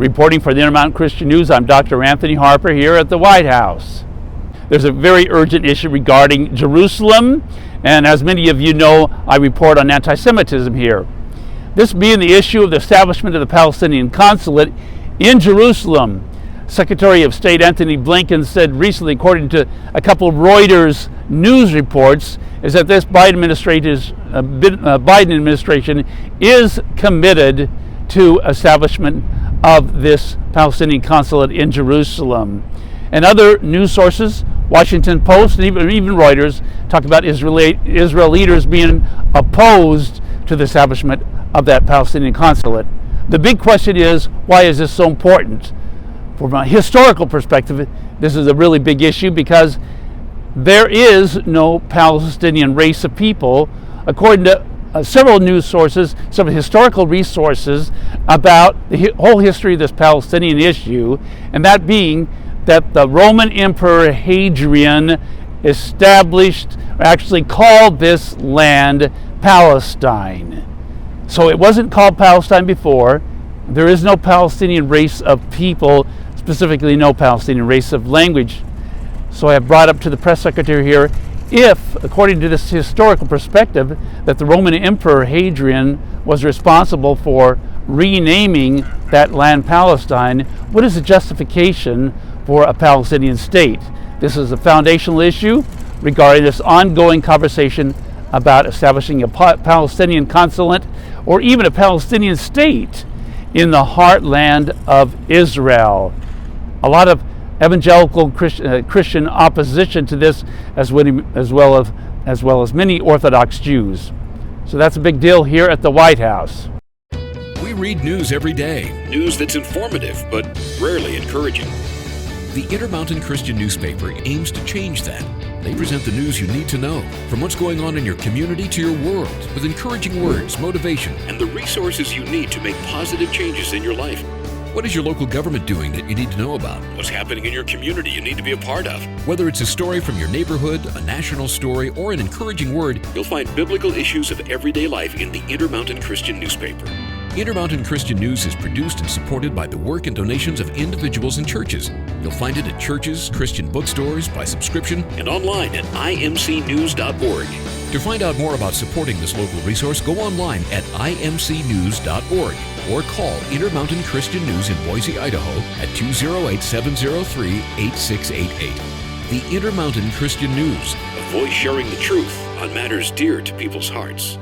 Reporting for the Intermountain Christian News, I'm Dr. Anthony Harper here at the White House. There's a very urgent issue regarding Jerusalem, and as many of you know, I report on anti-Semitism here. This being the issue of the establishment of the Palestinian Consulate in Jerusalem. Secretary of State Antony Blinken said recently, according to a couple of Reuters news reports, is that this Biden administration is committed to establishment of this Palestinian Consulate in Jerusalem. And other news sources, Washington Post and even Reuters, talk about Israel leaders being opposed to the establishment of that Palestinian Consulate. The big question is, why is this so important? From a historical perspective, this is a really big issue because there is no Palestinian race of people, according to several news sources, some historical resources about the whole history of this Palestinian issue, and that being that the Roman Emperor Hadrian established, or actually called this land Palestine. So it wasn't called Palestine before. There is no Palestinian race of people, specifically no Palestinian race of language. So I have brought up to the press secretary here, if, according to this historical perspective, that the Roman Emperor Hadrian was responsible for renaming that land Palestine, what is the justification for a Palestinian state? This is a foundational issue regarding this ongoing conversation about establishing a Palestinian consulate or even a Palestinian state in the heartland of Israel. A lot of evangelical Christian opposition to this, as well as many Orthodox Jews. So that's a big deal here at the White House. We read news every day, news that's informative but rarely encouraging. The Intermountain Christian newspaper aims to change that. They present the news you need to know, from what's going on in your community to your world, with encouraging words, motivation, and the resources you need to make positive changes in your life. What is your local government doing that you need to know about? What's happening in your community you need to be a part of? Whether it's a story from your neighborhood, a national story, or an encouraging word, you'll find biblical issues of everyday life in the Intermountain Christian newspaper. Intermountain Christian News is produced and supported by the work and donations of individuals and churches. You'll find it at churches, Christian bookstores, by subscription, and online at imcnews.org. To find out more about supporting this local resource, go online at imcnews.org or call Intermountain Christian News in Boise, Idaho at 208-703-8688. The Intermountain Christian News, a voice sharing the truth on matters dear to people's hearts.